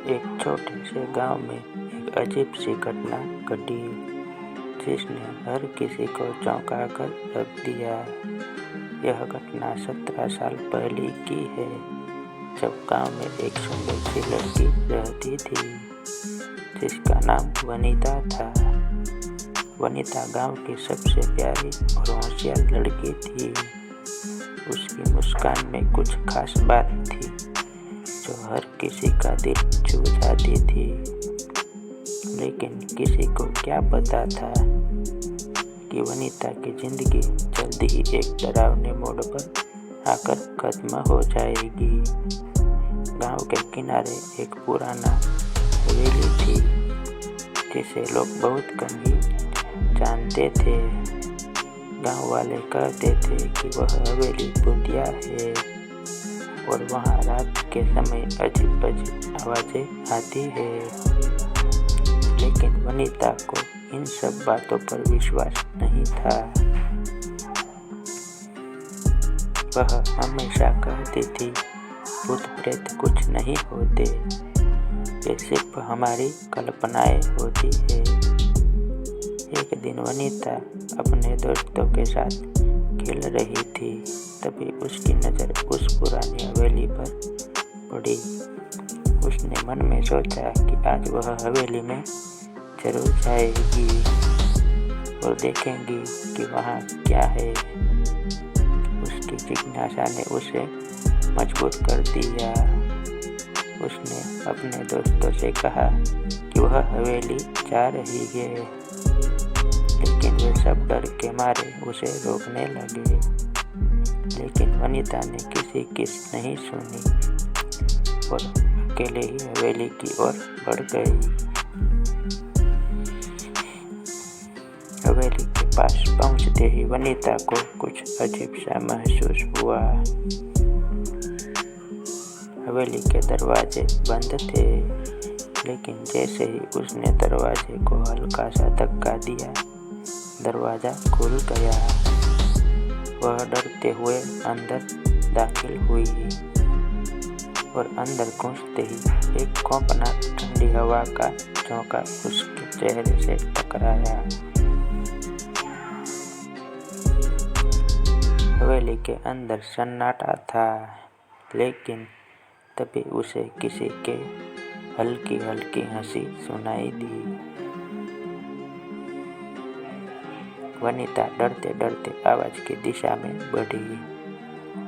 एक छोटे से गांव में एक अजीब सी घटना घटी जिसने हर किसी को चौंका कर रख दिया। यह घटना 17 साल पहले की है, जब गांव में एक सुंदर सी लड़की रहती थी जिसका नाम वनिता था। वनिता गांव की सबसे प्यारी और होशियार लड़की थी। उसकी मुस्कान में कुछ खास बात थी जो हर किसी का दिल छू जाती थी, लेकिन किसी को क्या पता था कि वनिता की जिंदगी जल्दी ही एक डरावने मोड़ पर आकर खत्म हो जाएगी। गांव के किनारे एक पुराना हवेली थी जिसे लोग बहुत कम ही जानते थे। गांव वाले कहते थे कि वह हवेली भूतिया है और वहाँ रात के समय अजीब अजीब आवाजें आती है, लेकिन वनिता को इन सब बातों पर विश्वास नहीं था। वह हमेशा कहती थी, भूत प्रेत कुछ नहीं होते, ये सिर्फ हमारी कल्पनाएं होती है। एक दिन वनिता अपने दोस्तों के साथ खेल रही थी, तभी उसकी नज़र उस पुरानी हवेली पर पड़ी। उसने मन में सोचा कि आज वह हवेली में जरूर जाएगी और देखेंगी कि वहाँ क्या है। उसकी जिज्ञासा ने उसे मजबूर कर दिया। उसने अपने दोस्तों से कहा कि वह हवेली जा रही है, लेकिन वे सब डर के मारे उसे रोकने लगे। लेकिन वनिता ने किसी की नहीं सुनी और अकेले ही हवेली की ओर बढ़ गई। हवेली के पास पहुंचते ही वनिता को कुछ अजीब सा महसूस हुआ। हवेली के दरवाजे बंद थे, लेकिन जैसे ही उसने दरवाजे को हल्का सा धक्का दिया, दरवाजा खुल गया। वह डरते हुए अंदर दाखिल हुई और अंदर घुसते ही एक कौपनाक ठंडी हवा का झोंका उसके चेहरे से टकराया। हवेली के अंदर सन्नाटा था, लेकिन तभी उसे किसी के हल्की हल्की हंसी सुनाई दी। वनिता डरते डरते आवाज की दिशा में बढ़ी।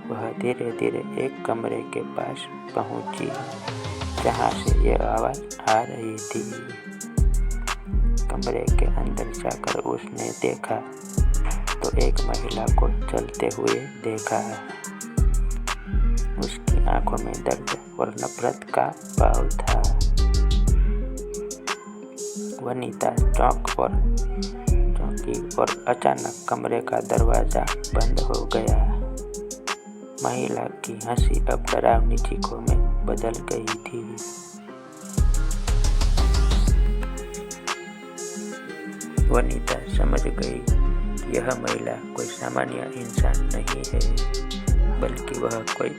वह धीरे धीरे एक कमरे के पास पहुंची जहां से यह आवाज आ रही थी। कमरे के अंदर जाकर उसने देखा तो एक महिला को चलते हुए देखा। उसकी आंखों में दर्द और नफरत का भाव था। वनिता चौंकी और अचानक कमरे का दरवाजा बंद हो गया। महिला की हंसी अब डरावनी चीखों में बदल गई थी। वनिता समझ गई कि यह महिला कोई सामान्य इंसान नहीं है, बल्कि वह कोई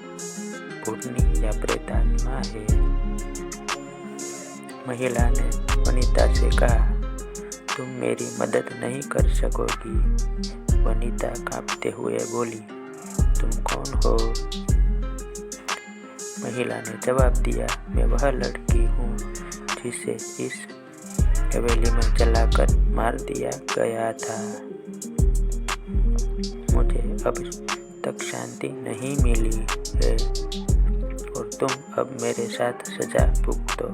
भूतनी या प्रेतात्मा है। महिला ने वनिता से कहा, तुम मेरी मदद नहीं कर सकोगी। वनिता कांपते हुए बोली, तुम कौन हो? महिला ने जवाब दिया, मैं वह लड़की हूँ जिसे इस हवेली में जलाकर मार दिया गया था। मुझे अब तक शांति नहीं मिली है और तुम अब मेरे साथ सजा भुगतो।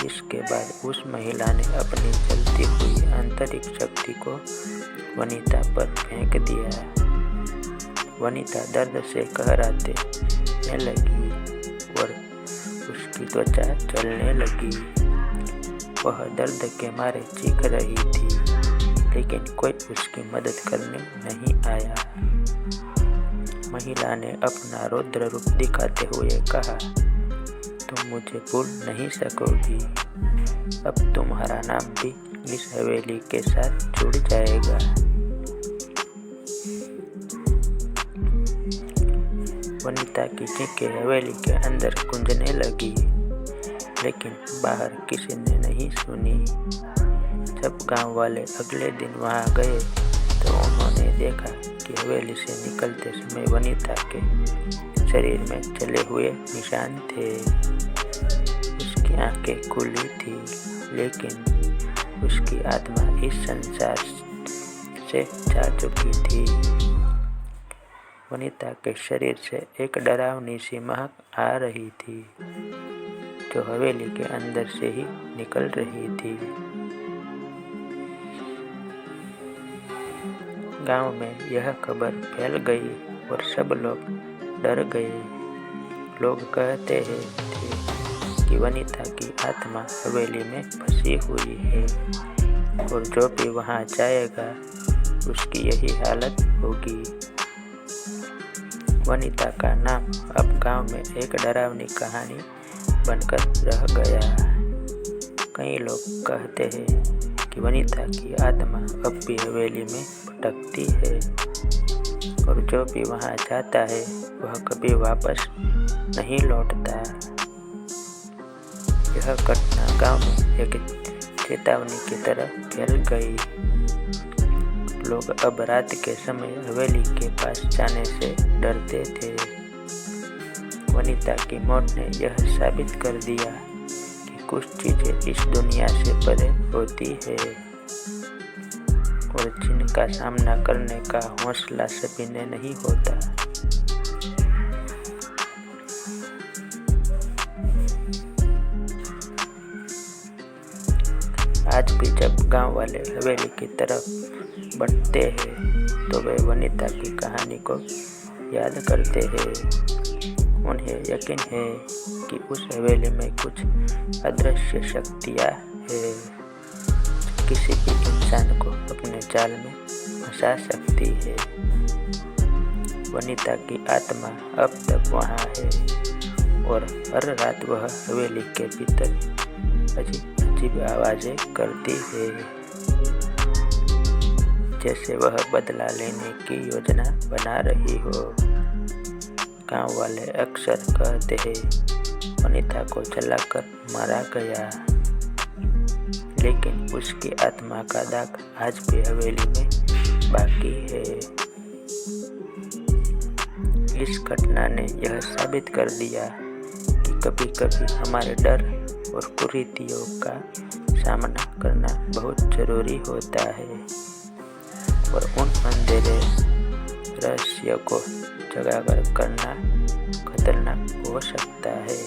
इसके बाद उस महिला ने अपनी जलती हुई आंतरिक शक्ति को वनिता पर फेंक दिया। वनिता दर्द से कहराने लगी और उसकी त्वचा जलने लगी। वह दर्द के मारे चीख रही थी, लेकिन कोई उसकी मदद करने नहीं आया। महिला ने अपना रौद्र रूप दिखाते हुए कहा, तुम मुझे भूल नहीं सकोगी। अब तुम्हारा नाम भी इस हवेली के साथ जुड़ जाएगा। वनिता की चीखें हवेली के अंदर गूंजने लगी। लेकिन बाहर किसी ने नहीं सुनी। जब गांव वाले अगले दिन वहां गए तो उन्होंने देखा कि हवेली से निकलते समय वनिता के शरीर में जले हुए निशान थे। उसकी आंखें खुली थी, लेकिन उसकी आत्मा इस संसार से जा चुकी थी। वनिता के शरीर से एक डरावनी सी महक आ रही थी, जो हवेली के अंदर से ही निकल रही थी। गांव में यह खबर फैल गई और सब लोग डर गए। लोग कहते थे कि वनिता की आत्मा हवेली में फंसी हुई है और जो भी वहां जाएगा उसकी यही हालत होगी। वनिता का नाम अब गांव में एक डरावनी कहानी बनकर रह गया। कई लोग कहते हैं कि वनिता की आत्मा अब भी हवेली में भटकती है और जो भी वहां जाता है वह कभी वापस नहीं लौटता। यह घटना गांव में एक चेतावनी की तरह फैल गई। लोग अब रात के समय हवेली के पास जाने से डरते थे। वनिता की मौत ने यह साबित कर दिया कि कुछ चीजें इस दुनिया से परे होती है और जिनका सामना करने का हौसला सभी ने नहीं होता। आज भी जब गांव वाले हवेली की तरफ बढ़ते हैं तो वे वनिता की कहानी को याद करते हैं। उन्हें यकीन है कि उस हवेली में कुछ अदृश्य शक्तियाँ हैं जो किसी भी इंसान को अपने जाल में फंसा सकती है। वनिता की आत्मा अब तक वहाँ है और हर रात वह हवेली के भीतर अजीब आवाजें करती है, जैसे वह बदला लेने की योजना बना रही हो। गांव वाले अक्सर कहते हैं वनिता को जलाकर मारा गया, लेकिन उसकी आत्मा का दाग आज भी हवेली में बाकी है। इस घटना ने यह साबित कर दिया कि कभी कभी हमारे डर और कुरीतियों का सामना करना बहुत जरूरी होता है और उन अंधेरे रहस्य को उजागर करना खतरनाक हो सकता है।